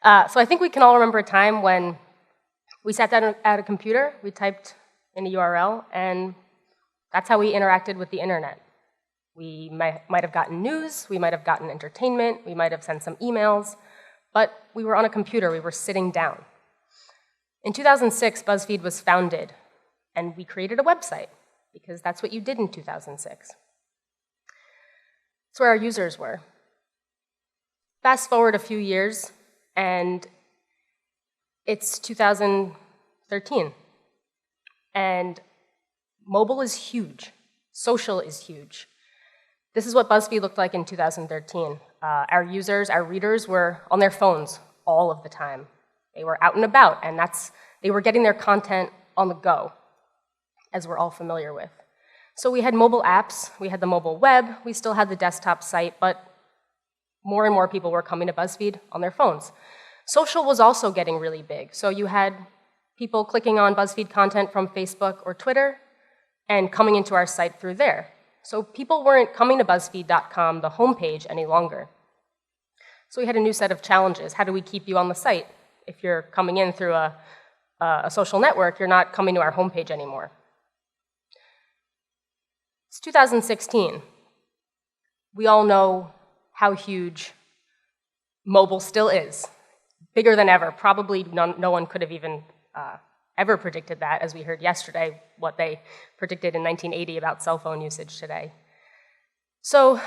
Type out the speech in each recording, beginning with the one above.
So I think we can all remember a time when we sat down at a computer, we typed in a URL, and that's how we interacted with the internet. We might have gotten news, we might have gotten entertainment, we might have sent some emails, but we were on a computer, we were sitting down. In 2006, BuzzFeed was founded, and we created a website, because that's what you did in 2006. That's where our users were. Fast forward a few years, and it's 2013. And mobile is huge. Social is huge. This is what BuzzFeed looked like in 2013. Our users, our readers were on their phones all of the time. They were out and about, and they were getting their content on the go, as we're all familiar with. So we had mobile apps, we had the mobile web, we still had the desktop site, but more and more people were coming to BuzzFeed on their phones. Social was also getting really big. So you had people clicking on BuzzFeed content from Facebook or Twitter and coming into our site through there. So people weren't coming to BuzzFeed.com, the homepage, any longer. So we had a new set of challenges. How do we keep you on the site? If you're coming in through a social network, you're not coming to our homepage anymore. It's 2016. We all know how huge mobile still is. Bigger than ever. Probably no one could have even ever predicted that, as we heard yesterday, what they predicted in 1980 about cell phone usage today. So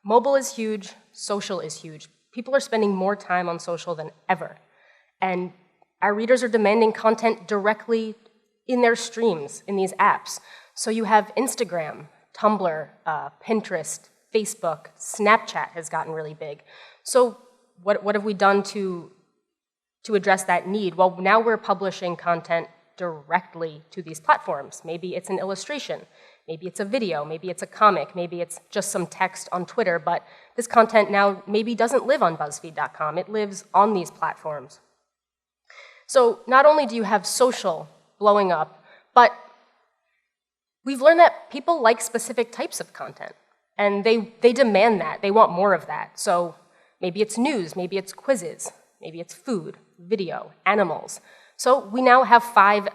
mobile is huge, social is huge. People are spending more time on social than ever. And our readers are demanding content directly in their streams, in these apps. So you have Instagram, Tumblr, Pinterest, Facebook, Snapchat has gotten really big. So what have we done to address that need? Well, now we're publishing content directly to these platforms. Maybe it's an illustration, maybe it's a video, maybe it's a comic, maybe it's just some text on Twitter, but this content now maybe doesn't live on BuzzFeed.com, it lives on these platforms. So not only do you have social blowing up, but we've learned that people like specific types of content, and they demand that, they want more of that. So maybe it's news, maybe it's quizzes, maybe it's food, video, animals. So we now have 5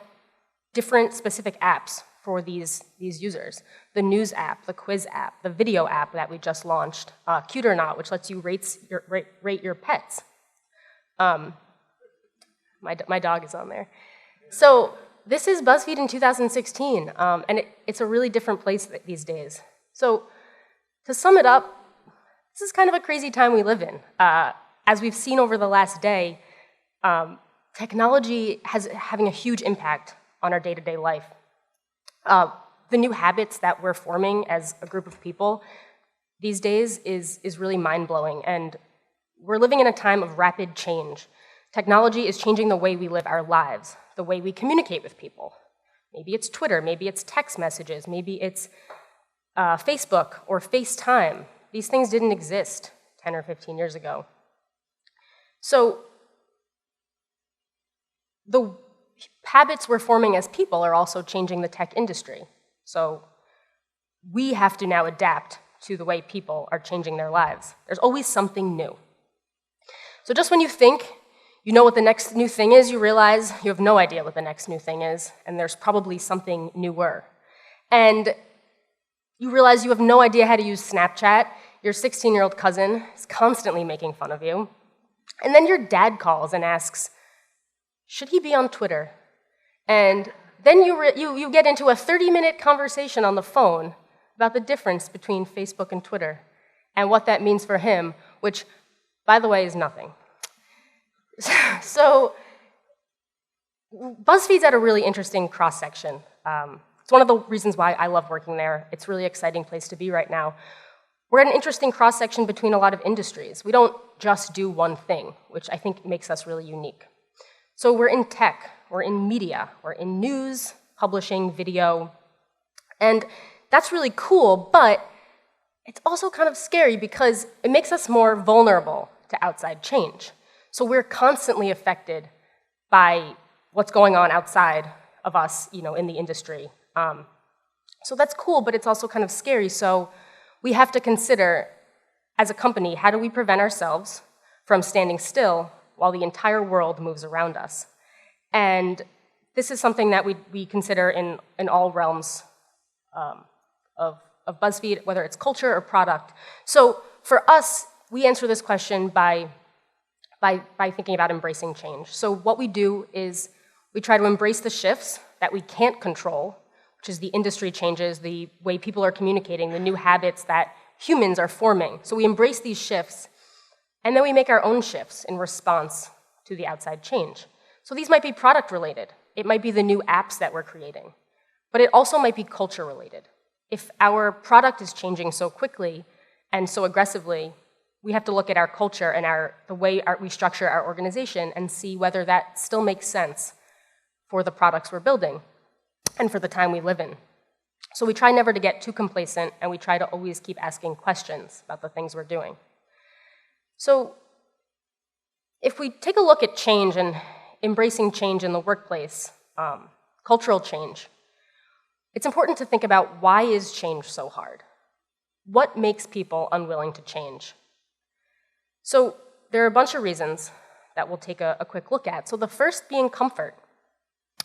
different specific apps for these users. The news app, the quiz app, the video app that we just launched, Cute or Not, which lets you rate your pets. My dog is on there. So this is BuzzFeed in 2016, and it's a really different place these days. So to sum it up, this is kind of a crazy time we live in. As we've seen over the last day, technology is having a huge impact on our day-to-day life. The new habits that we're forming as a group of people these days is really mind-blowing, and we're living in a time of rapid change. Technology is changing the way we live our lives, the way we communicate with people. Maybe it's Twitter, maybe it's text messages, maybe it's Facebook or FaceTime. These things didn't exist 10 or 15 years ago. So the habits we're forming as people are also changing the tech industry. So we have to now adapt to the way people are changing their lives. There's always something new. So just when you think you know what the next new thing is, you realize you have no idea what the next new thing is, and there's probably something newer. And you realize you have no idea how to use Snapchat, your 16-year-old cousin is constantly making fun of you, and then your dad calls and asks, should he be on Twitter? And then you get into a 30-minute conversation on the phone about the difference between Facebook and Twitter and what that means for him, which, by the way, is nothing. So BuzzFeed's at a really interesting cross-section. It's one of the reasons why I love working there. It's a really exciting place to be right now. We're at an interesting cross-section between a lot of industries. We don't just do one thing, which I think makes us really unique. So we're in tech, we're in media, we're in news, publishing, video, and that's really cool, but it's also kind of scary because it makes us more vulnerable to outside change. So we're constantly affected by what's going on outside of us, in the industry. So that's cool, but it's also kind of scary. So we have to consider, as a company, how do we prevent ourselves from standing still while the entire world moves around us. And this is something that we consider in all realms of BuzzFeed, whether it's culture or product. So for us, we answer this question by thinking about embracing change. So what we do is we try to embrace the shifts that we can't control, which is the industry changes, the way people are communicating, the new habits that humans are forming. So we embrace these shifts, and then we make our own shifts in response to the outside change. So these might be product related. It might be the new apps that we're creating. But it also might be culture related. If our product is changing so quickly and so aggressively, we have to look at our culture and the way we structure our organization and see whether that still makes sense for the products we're building and for the time we live in. So we try never to get too complacent, and we try to always keep asking questions about the things we're doing. So if we take a look at change and embracing change in the workplace, cultural change, it's important to think about, why is change so hard? What makes people unwilling to change? So there are a bunch of reasons that we'll take a quick look at. So the first being comfort.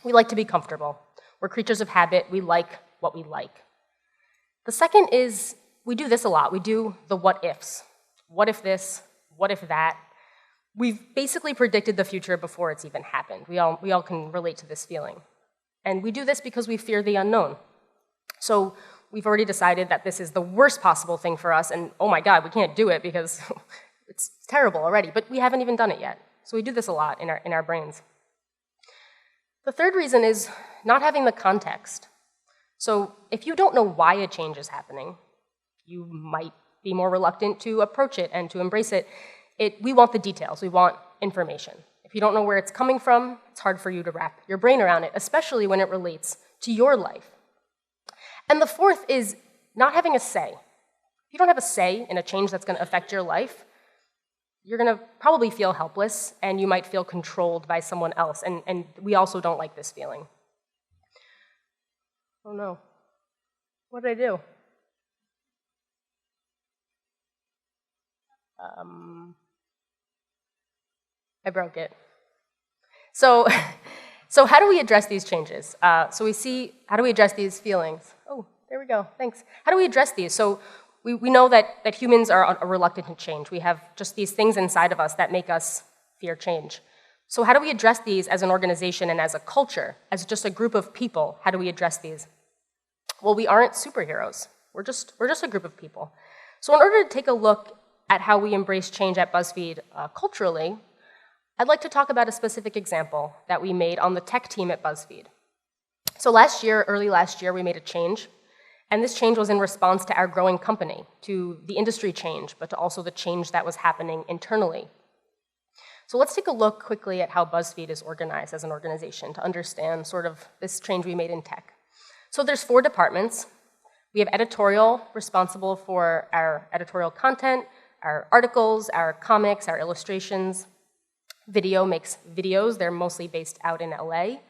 We like to be comfortable. We're creatures of habit. We like what we like. The second is, we do this a lot. We do the what ifs. What if this? What if that? We've basically predicted the future before it's even happened. We all can relate to this feeling. And we do this because we fear the unknown. So we've already decided that this is the worst possible thing for us, and oh my God, we can't do it because it's terrible already, but we haven't even done it yet. So we do this a lot in our brains. The third reason is not having the context. So if you don't know why a change is happening, you might be more reluctant to approach it and to embrace it. We want the details. We want information. If you don't know where it's coming from, it's hard for you to wrap your brain around it, especially when it relates to your life. And the fourth is not having a say. If you don't have a say in a change that's going to affect your life, you're going to probably feel helpless, and you might feel controlled by someone else, and we also don't like this feeling. Oh no, what did I do? I broke it. So how do we address these changes? So we see, how do we address these feelings? Oh, there we go, thanks. How do we address these? So we know that humans are reluctant to change. We have just these things inside of us that make us fear change. So how do we address these as an organization and as a culture, as just a group of people? How do we address these? Well, we aren't superheroes. We're just a group of people. So in order to take a look at how we embrace change at BuzzFeed culturally, I'd like to talk about a specific example that we made on the tech team at BuzzFeed. So early last year, we made a change, and this change was in response to our growing company, to the industry change, but to also the change that was happening internally. So let's take a look quickly at how BuzzFeed is organized as an organization to understand sort of this change we made in tech. So there's 4 departments. We have editorial, responsible for our editorial content, our articles, our comics, our illustrations. Video makes videos. They're mostly based out in LA.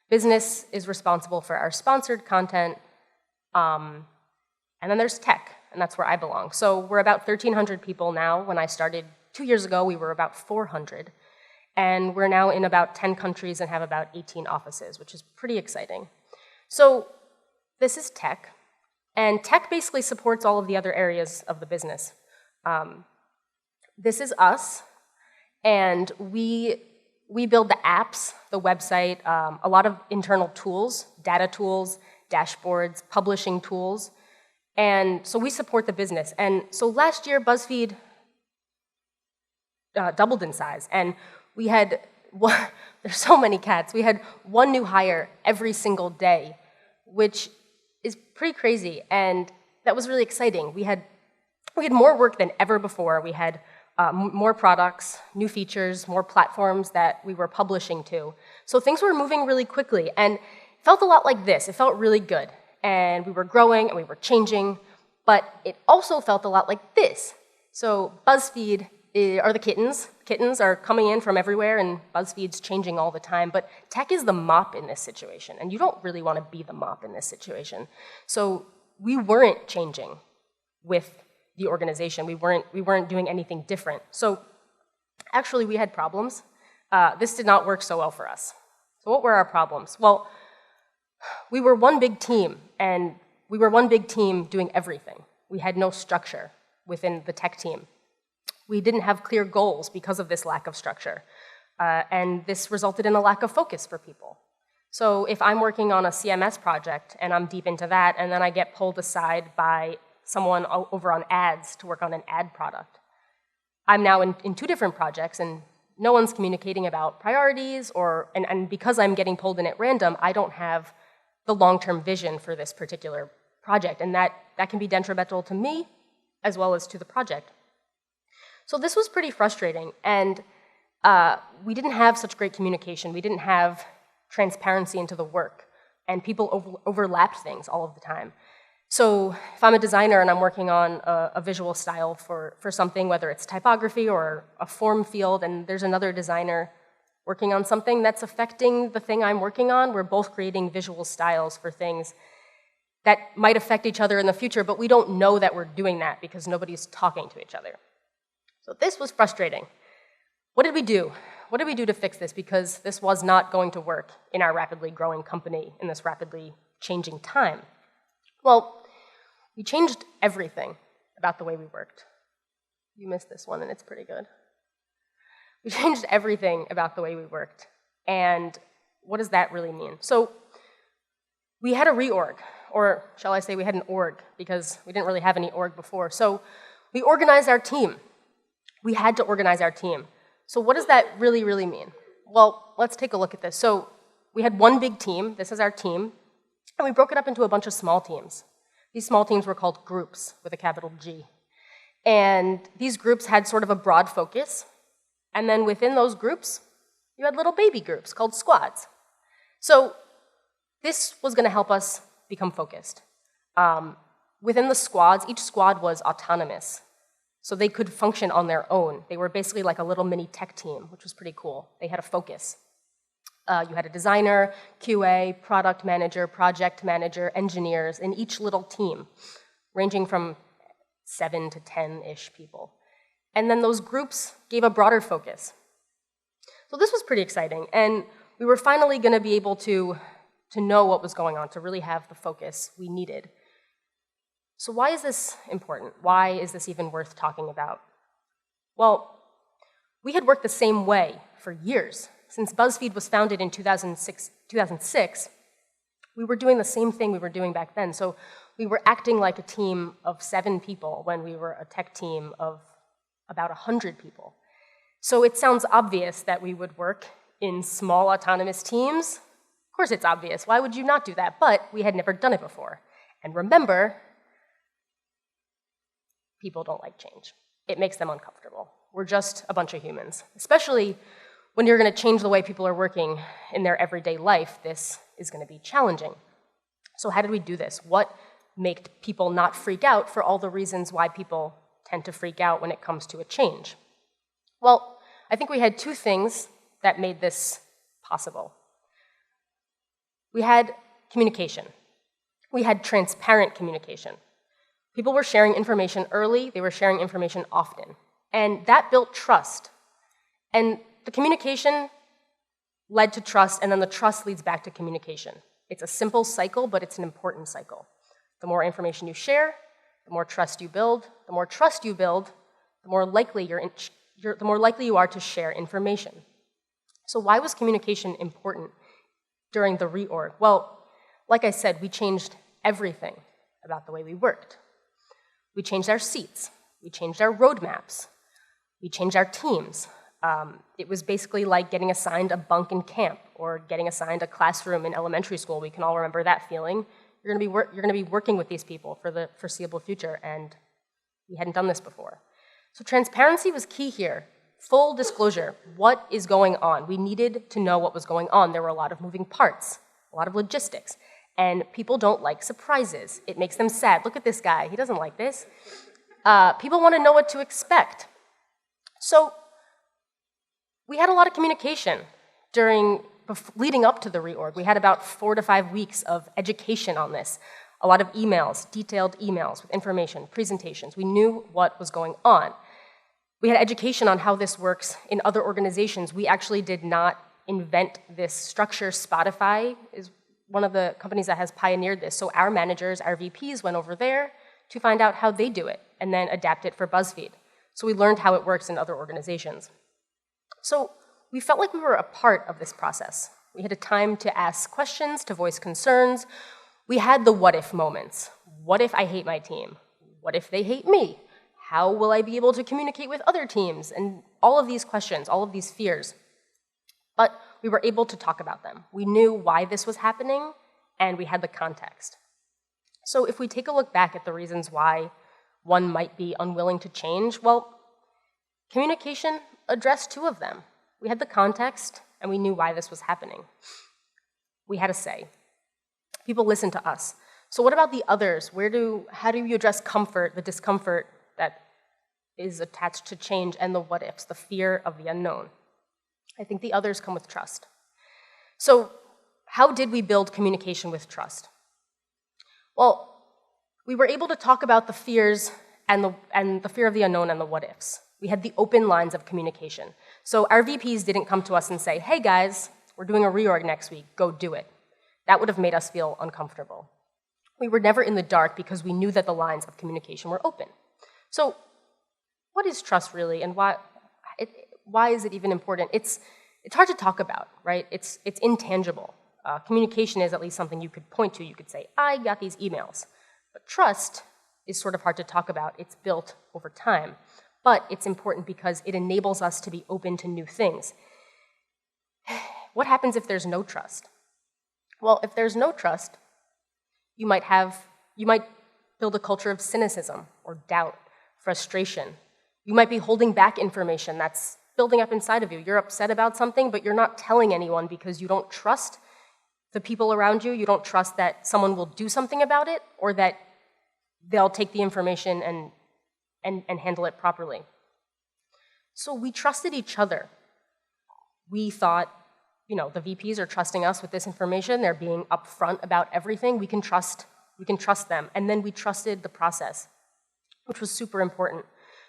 Business is responsible for our sponsored content. And then there's tech, and that's where I belong. So we're about 1,300 people now. When I started 2 years ago, we were about 400. And we're now in about 10 countries and have about 18 offices, which is pretty exciting. So this is tech, and tech basically supports all of the other areas of the business. This is us, and we build the apps, the website, a lot of internal tools, data tools, dashboards, publishing tools, and so we support the business. And so last year, BuzzFeed doubled in size, and we had, there's so many cats, we had 1 new hire every single day, which is pretty crazy, and that was really exciting. We had more work than ever before. We had more products, new features, more platforms that we were publishing to. So things were moving really quickly, and it felt a lot like this. It felt really good, and we were growing, and we were changing, but it also felt a lot like this. So BuzzFeed are the kittens. Kittens are coming in from everywhere, and BuzzFeed's changing all the time, but tech is the mop in this situation, and you don't really want to be the mop in this situation. So we weren't changing with the organization. We weren't doing anything different. So Actually, we had problems. This did not work so well for us. So what were our problems? Well, we were one big team, and we were one big team doing everything. We had no structure within the tech team. We didn't have clear goals because of this lack of structure, and this resulted in a lack of focus for people. So if I'm working on a CMS project, and I'm deep into that, and then I get pulled aside by someone over on ads to work on an ad product, I'm now in two different projects, and no one's communicating about priorities, and because I'm getting pulled in at random, I don't have the long-term vision for this particular project, and that can be detrimental to me as well as to the project. So this was pretty frustrating, and we didn't have such great communication. We didn't have transparency into the work, and people overlapped things all of the time. So if I'm a designer and I'm working on a visual style for something, whether it's typography or a form field, and there's another designer working on something that's affecting the thing I'm working on, we're both creating visual styles for things that might affect each other in the future, but we don't know that we're doing that because nobody's talking to each other. So this was frustrating. What did we do? What did we do to fix this? Because this was not going to work in our rapidly growing company in this rapidly changing time. Well, we changed everything about the way we worked. You missed this one, and it's pretty good. We changed everything about the way we worked. And what does that really mean? So we had a reorg, or shall I say we had an org, because we didn't really have any org before. So we organized our team. We had to organize our team. So what does that really, really mean? Well, let's take a look at this. So we had one big team. This is our team. And we broke it up into a bunch of small teams. These small teams were called groups with a capital G. And these groups had sort of a broad focus. And then within those groups, you had little baby groups called squads. So this was going to help us become focused. Within the squads, each squad was autonomous. So they could function on their own. They were basically like a little mini tech team, which was pretty cool. They had a focus. You had a designer, QA, product manager, project manager, engineers in each little team, ranging from 7 to 10-ish people. And then those groups gave a broader focus. So this was pretty exciting, and we were finally going to be able to know what was going on, to really have the focus we needed. So why is this important? Why is this even worth talking about? Well, we had worked the same way for years. Since BuzzFeed was founded in 2006, we were doing the same thing we were doing back then. So we were acting like a team of 7 people when we were a tech team of about 100 people. So it sounds obvious that we would work in small autonomous teams. Of course it's obvious. Why would you not do that? But we had never done it before. And remember, people don't like change. It makes them uncomfortable. We're just a bunch of humans, especially when you're going to change the way people are working in their everyday life. This is going to be challenging. So how did we do this? What made people not freak out for all the reasons why people tend to freak out when it comes to a change? Well, I think we had 2 things that made this possible. We had communication. We had transparent communication. People were sharing information early. They were sharing information often. And that built trust. And the communication led to trust, and then the trust leads back to communication. It's a simple cycle, but it's an important cycle. The more information you share, the more trust you build. The more trust you build, the more likely you are to share information. So why was communication important during the reorg? Well, like I said, we changed everything about the way we worked. We changed our seats. We changed our roadmaps. We changed our teams. It was basically like getting assigned a bunk in camp or getting assigned a classroom in elementary school. We can all remember that feeling. You're going to be working with these people for the foreseeable future, and we hadn't done this before. So transparency was key here. Full disclosure. What is going on? We needed to know what was going on. There were a lot of moving parts, a lot of logistics, and people don't like surprises. It makes them sad. Look at this guy. He doesn't like this. People want to know what to expect. So we had a lot of communication leading up to the reorg. We had about 4 to 5 weeks of education on this. A lot of emails, detailed emails with information, presentations. We knew what was going on. We had education on how this works in other organizations. We actually did not invent this structure. Spotify is one of the companies that has pioneered this. So our managers, our VPs went over there to find out how they do it and then adapt it for BuzzFeed. So we learned how it works in other organizations. So we felt like we were a part of this process. We had a time to ask questions, to voice concerns. We had the what if moments. What if I hate my team? What if they hate me? How will I be able to communicate with other teams? And all of these questions, all of these fears. But we were able to talk about them. We knew why this was happening, and we had the context. So if we take a look back at the reasons why one might be unwilling to change, well, communication addressed two of them. We had the context, and we knew why this was happening. We had a say. People listened to us. So what about the others? How do you address comfort, the discomfort that is attached to change, and the what ifs, the fear of the unknown? I think the others come with trust. So how did we build communication with trust? Well, we were able to talk about the fears and the fear of the unknown and the what ifs. We had the open lines of communication. So our VPs didn't come to us and say, hey guys, we're doing a reorg next week, go do it. That would have made us feel uncomfortable. We were never in the dark because we knew that the lines of communication were open. So what is trust really, and why is it even important? It's hard to talk about, right? It's intangible. Communication is at least something you could point to. You could say, I got these emails. But trust is sort of hard to talk about. It's built over time. But it's important because it enables us to be open to new things. What happens if there's no trust? Well, if there's no trust, you might build a culture of cynicism or doubt, frustration. You might be holding back information that's building up inside of you. You're upset about something, but you're not telling anyone because you don't trust the people around you. You don't trust that someone will do something about it or that they'll take the information and handle it properly. So we trusted each other. We thought, the VPs are trusting us with this information. They're being upfront about everything. We can trust them. And then we trusted the process, which was super important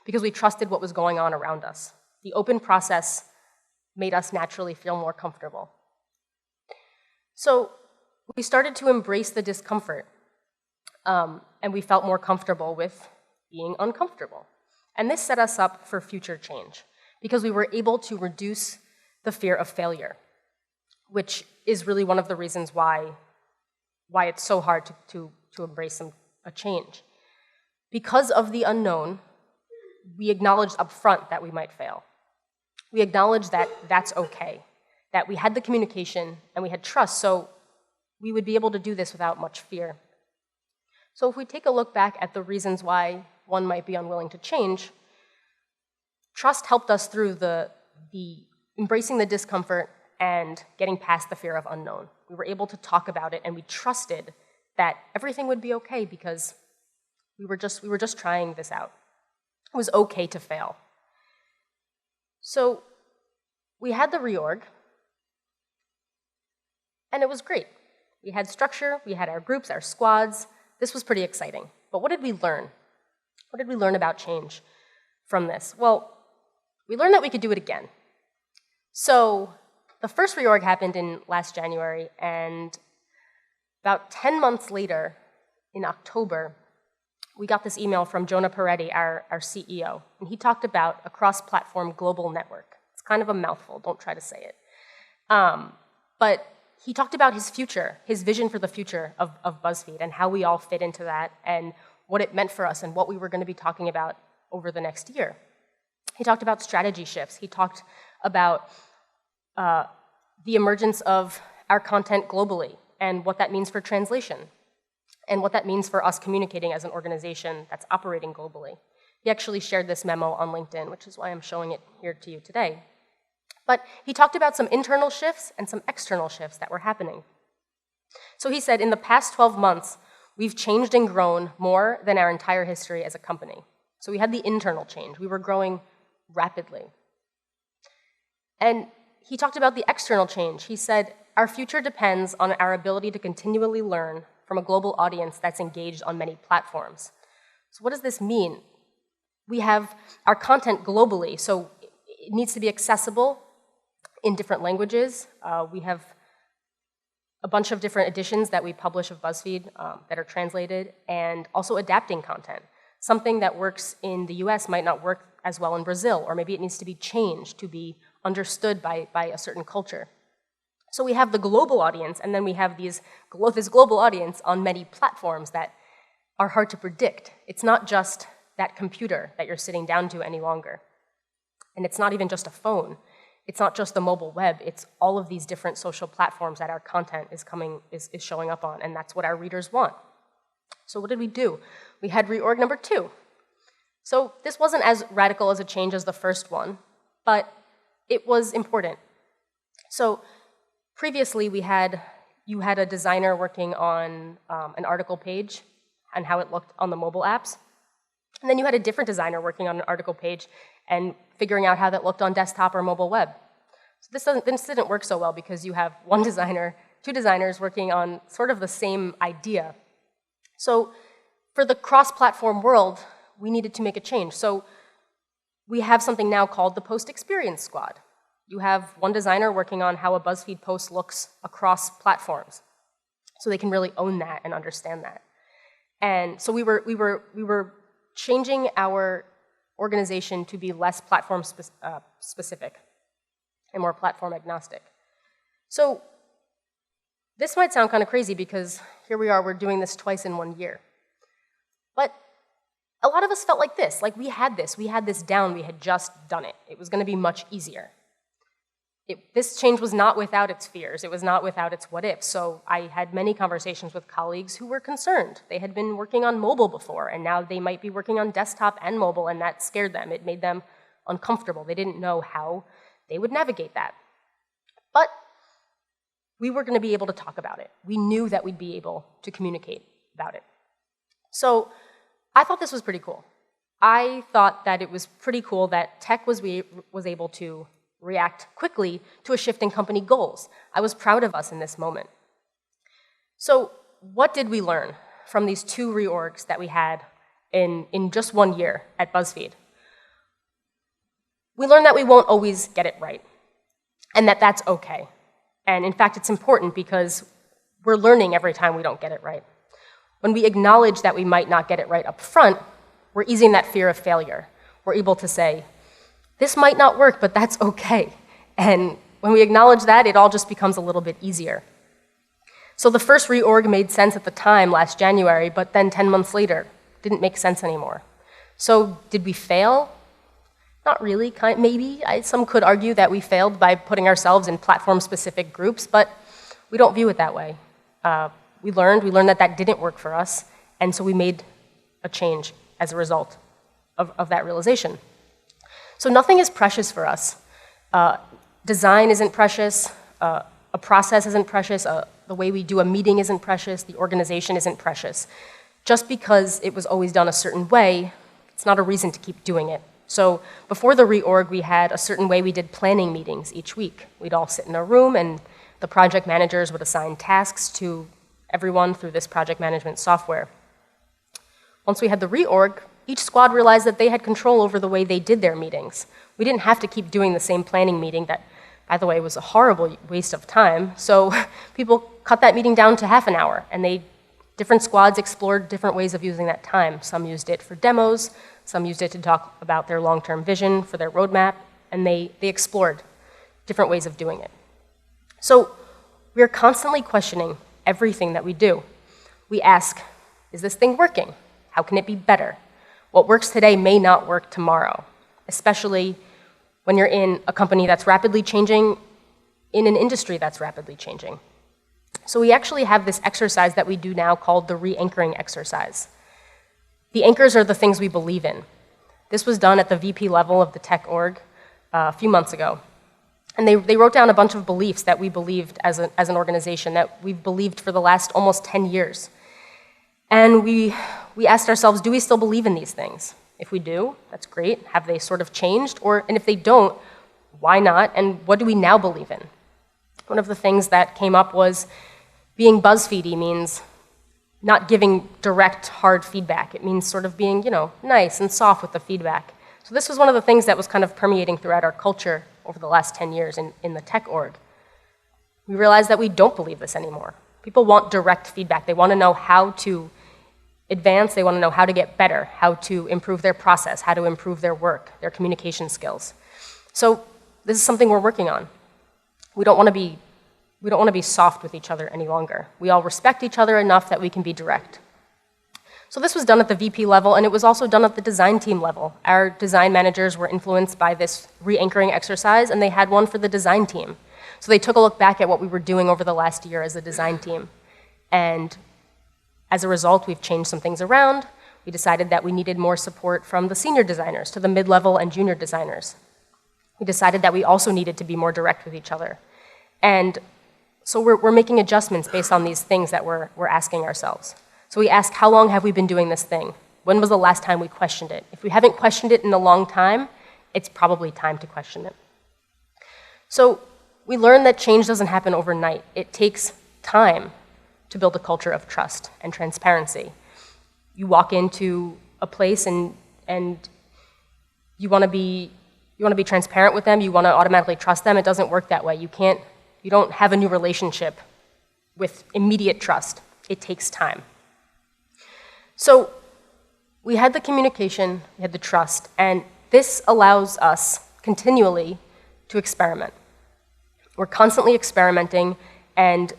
because we trusted what was going on around us. The open process made us naturally feel more comfortable. So we started to embrace the discomfort, and we felt more comfortable with being uncomfortable. And this set us up for future change because we were able to reduce the fear of failure, which is really one of the reasons why it's so hard to embrace a change. Because of the unknown, we acknowledged upfront that we might fail. We acknowledged that that's okay, that we had the communication and we had trust, so we would be able to do this without much fear. So if we take a look back at the reasons why one might be unwilling to change, trust helped us through the embracing the discomfort and getting past the fear of unknown. We were able to talk about it, and we trusted that everything would be okay because we were just trying this out. It was okay to fail. So we had the reorg, and it was great. We had structure, we had our groups, our squads. This was pretty exciting. But what did we learn? What did we learn about change from this? Well, we learned that we could do it again. So the first reorg happened in last January, and about 10 months later, in October, we got this email from Jonah Peretti, our CEO, and he talked about a cross-platform global network. It's kind of a mouthful, don't try to say it. But he talked about his future, his vision for the future of BuzzFeed and how we all fit into that and what it meant for us and what we were going to be talking about over the next year. He talked about strategy shifts. He talked about the emergence of our content globally and what that means for translation and what that means for us communicating as an organization that's operating globally. He actually shared this memo on LinkedIn, which is why I'm showing it here to you today. But he talked about some internal shifts and some external shifts that were happening. So he said, in the past 12 months, we've changed and grown more than our entire history as a company. So we had the internal change. We were growing rapidly. And he talked about the external change. He said, our future depends on our ability to continually learn from a global audience that's engaged on many platforms. So what does this mean? We have our content globally, so it needs to be accessible in different languages. We have a bunch of different editions that we publish of BuzzFeed that are translated, and also adapting content. Something that works in the US might not work as well in Brazil, or maybe it needs to be changed to be understood by a certain culture. So we have the global audience, and then we have this global audience on many platforms that are hard to predict. It's not just that computer that you're sitting down to any longer. And it's not even just a phone. It's not just the mobile web. It's all of these different social platforms that our content is showing up on, and that's what our readers want. So what did we do? We had reorg number 2. So this wasn't as radical as a change as the first one, but it was important. So previously you had a designer working on an article page and how it looked on the mobile apps. And then you had a different designer working on an article page and figuring out how that looked on desktop or mobile web. So this didn't work so well because you have one designer, 2 designers working on sort of the same idea. So for the cross-platform world, we needed to make a change. So we have something now called the post-experience squad. You have one designer working on how a BuzzFeed post looks across platforms, so they can really own that and understand that. And so we were changing our organization to be less platform specific and more platform agnostic. So this might sound kind of crazy because here we are, we're doing this twice in 1 year. But a lot of us felt like this, like we had this down, we had just done it. It was going to be much easier. This change was not without its fears. It was not without its what ifs. So I had many conversations with colleagues who were concerned. They had been working on mobile before, and now they might be working on desktop and mobile, and that scared them. It made them uncomfortable. They didn't know how they would navigate that. But we were going to be able to talk about it. We knew that we'd be able to communicate about it. So I thought this was pretty cool. I thought that it was pretty cool that tech was able to react quickly to a shift in company goals. I was proud of us in this moment. So what did we learn from these 2 reorgs that we had in just 1 year at BuzzFeed? We learned that we won't always get it right, and that that's okay. And in fact, it's important because we're learning every time we don't get it right. When we acknowledge that we might not get it right up front, we're easing that fear of failure. We're able to say, this might not work, but that's okay. And when we acknowledge that, it all just becomes a little bit easier. So the first reorg made sense at the time, last January, but then 10 months later, didn't make sense anymore. So did we fail? Not really, maybe. Some could argue that we failed by putting ourselves in platform-specific groups, but we don't view it that way. We learned that that didn't work for us, and so we made a change as a result of that realization. So nothing is precious for us. Design isn't precious, a process isn't precious, the way we do a meeting isn't precious, the organization isn't precious. Just because it was always done a certain way, it's not a reason to keep doing it. So before the reorg, we had a certain way we did planning meetings each week. We'd all sit in a room, and the project managers would assign tasks to everyone through this project management software. Once we had the reorg, each squad realized that they had control over the way they did their meetings. We didn't have to keep doing the same planning meeting that, by the way, was a horrible waste of time. So people cut that meeting down to half an hour, and different squads explored different ways of using that time. Some used it for demos, some used it to talk about their long-term vision for their roadmap, and they explored different ways of doing it. So we are constantly questioning everything that we do. We ask, is this thing working? How can it be better? What works today may not work tomorrow, especially when you're in a company that's rapidly changing, in an industry that's rapidly changing. So we actually have this exercise that we do now called the re-anchoring exercise. The anchors are the things we believe in. This was done at the VP level of the tech org a few months ago. And they wrote down a bunch of beliefs that we believed as an organization, that we've believed for the last almost 10 years. And we asked ourselves, do we still believe in these things? If we do, that's great. Have they sort of changed? And if they don't, why not? And what do we now believe in? One of the things that came up was being BuzzFeedy means not giving direct, hard feedback. It means sort of being, nice and soft with the feedback. So this was one of the things that was kind of permeating throughout our culture over the last 10 years in the tech org. We realized that we don't believe this anymore. People want direct feedback. They want to know how to advance. They want to know how to get better, how to improve their process, how to improve their work, their communication skills. So this is something we're working on. We don't want to be soft with each other any longer. We all respect each other enough that we can be direct. So this was done at the VP level, and it was also done at the design team level. Our design managers were influenced by this re-anchoring exercise, and they had one for the design team. So they took a look back at what we were doing over the last year as a design team. And as a result, we've changed some things around. We decided that we needed more support from the senior designers to the mid-level and junior designers. We decided that we also needed to be more direct with each other. And so we're making adjustments based on these things that we're asking ourselves. So we ask, how long have we been doing this thing? When was the last time we questioned it? If we haven't questioned it in a long time, it's probably time to question it. So we learned that change doesn't happen overnight. It takes time to build a culture of trust and transparency. You walk into a place and you want to be transparent with them. You want to automatically trust them. It doesn't work that way. You don't have a new relationship with immediate trust. It takes time. So we had the communication, we had the trust, and this allows us continually to experiment. We're constantly experimenting, and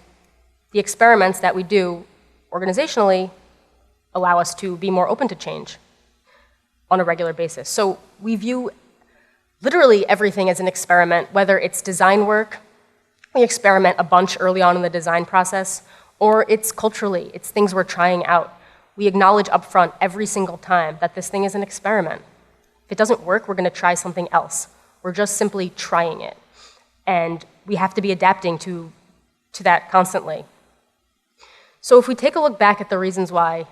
the experiments that we do organizationally allow us to be more open to change on a regular basis. So we view literally everything as an experiment, whether it's design work, we experiment a bunch early on in the design process, or it's culturally, it's things we're trying out. We acknowledge upfront every single time that this thing is an experiment. If it doesn't work, we're going to try something else. We're just simply trying it. And we have to be adapting to that constantly. So if we take a look back at the reasons why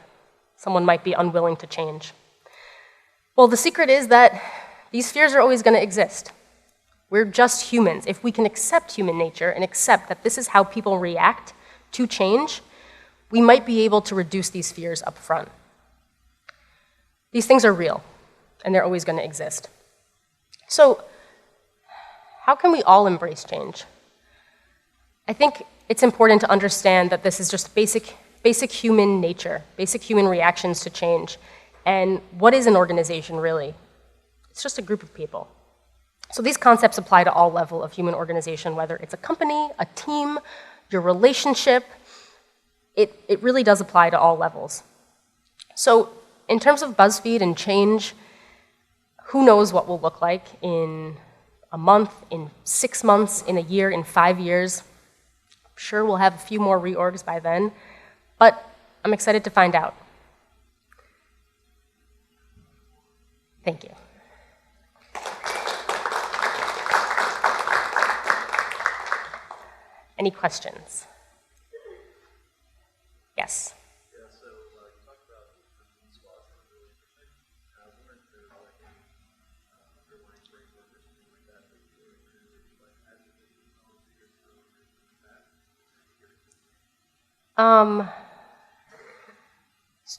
someone might be unwilling to change, well, the secret is that these fears are always going to exist. We're just humans. If we can accept human nature and accept that this is how people react to change, we might be able to reduce these fears up front. These things are real, and they're always going to exist. So how can we all embrace change? I think it's important to understand that this is just basic human nature, basic human reactions to change. And what is an organization, really? It's just a group of people. So these concepts apply to all levels of human organization, whether it's a company, a team, your relationship. It really does apply to all levels. So in terms of BuzzFeed and change, who knows what we'll look like in a month, in 6 months, in a year, in 5 years. I'm sure we'll have a few more reorgs by then, but I'm excited to find out. Thank you. Any questions? Yes. Yeah, so you talked about the squads that are really interesting. I was wondering if there was like any underlying framework or something like that that you really like advocating on years ago or anything like that?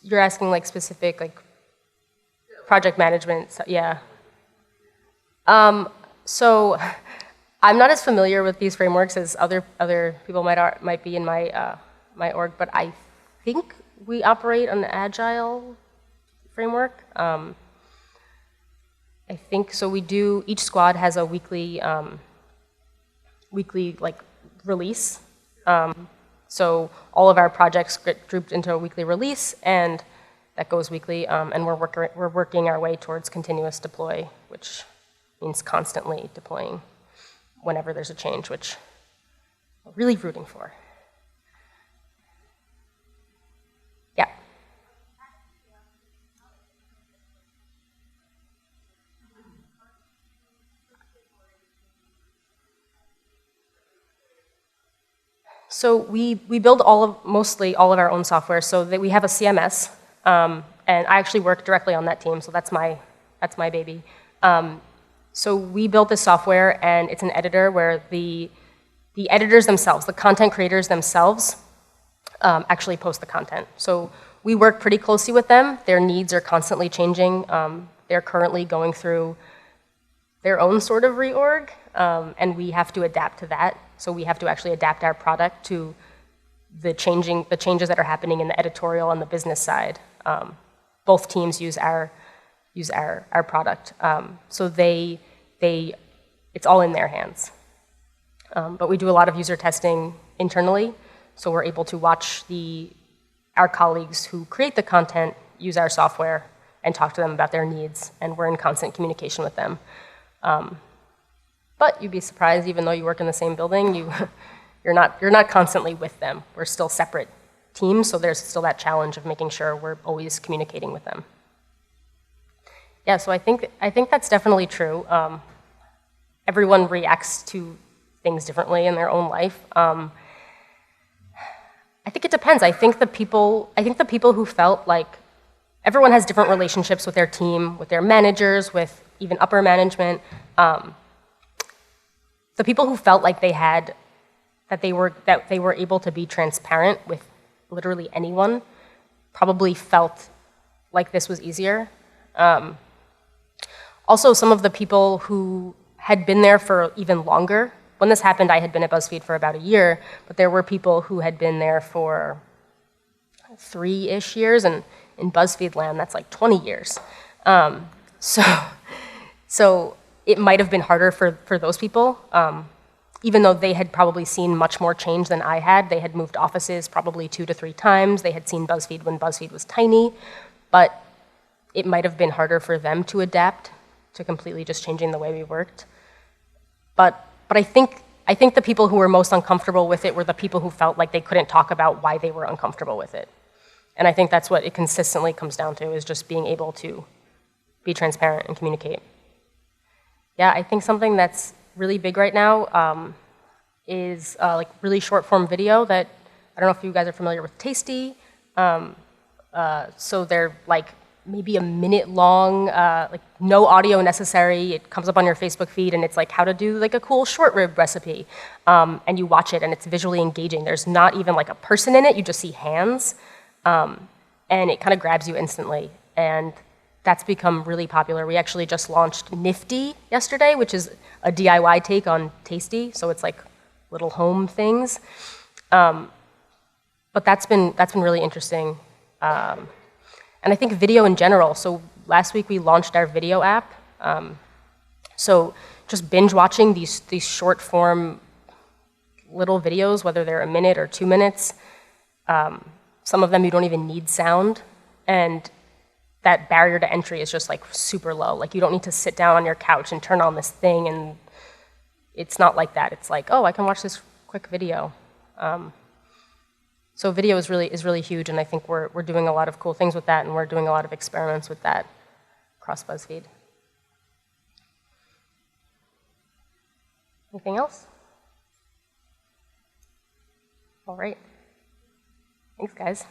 You're asking like specific project management. So, yeah. So I'm not as familiar with these frameworks as other people might be in my org, but I think we operate on an agile framework. I think so. We do. Each squad has a weekly release. So all of our projects get grouped into a weekly release, and that goes weekly. And we're working our way towards continuous deploy, which means constantly deploying whenever there's a change, which we're really rooting for. Yeah. So we build mostly all of our own software, so that we have a CMS, and I actually work directly on that team, so that's my baby. So we built this software, and it's an editor where the editors themselves, the content creators themselves, actually post the content. So we work pretty closely with them. Their needs are constantly changing. They're currently going through their own sort of reorg, and we have to adapt to that. So we have to actually adapt our product to the changes that are happening in the editorial and the business side. Both teams use our product, so it's all in their hands. But we do a lot of user testing internally, so we're able to watch our colleagues who create the content use our software and talk to them about their needs, and we're in constant communication with them. But you'd be surprised, even though you work in the same building, you're not constantly with them. We're still separate teams, so there's still that challenge of making sure we're always communicating with them. Yeah, so I think that's definitely true. Everyone reacts to things differently in their own life. I think it depends. I think the people who felt like everyone has different relationships with their team, with their managers, with even upper management. The people who felt like that they were able to be transparent with literally anyone probably felt like this was easier. Also, some of the people who had been there for even longer. When this happened, I had been at BuzzFeed for about a year, but there were people who had been there for 3-ish years, and in BuzzFeed land, that's like 20 years. So it might have been harder for those people, even though they had probably seen much more change than I had. They had moved offices probably 2 to 3 times. They had seen BuzzFeed when BuzzFeed was tiny, but it might have been harder for them to adapt to completely just changing the way we worked. But I think the people who were most uncomfortable with it were the people who felt like they couldn't talk about why they were uncomfortable with it. And I think that's what it consistently comes down to, is just being able to be transparent and communicate. Yeah, I think something that's really big right now is like really short form video that, I don't know if you guys are familiar with Tasty. So they're like maybe a minute long, like no audio necessary. It comes up on your Facebook feed and it's like how to do like a cool short rib recipe. And you watch it and it's visually engaging. There's not even like a person in it, you just see hands. And it kind of grabs you instantly. And that's become really popular. We actually just launched Nifty yesterday, which is a DIY take on Tasty. So it's like little home things. But that's been really interesting. And I think video in general. So last week we launched our video app. So just binge watching these short form little videos, whether they're a minute or 2 minutes. Some of them you don't even need sound. And that barrier to entry is just like super low. Like you don't need to sit down on your couch and turn on this thing, and it's not like that. It's like, oh, I can watch this quick video. So video is really huge, and I think we're doing a lot of cool things with that, and we're doing a lot of experiments with that across BuzzFeed. Anything else? All right. Thanks, guys.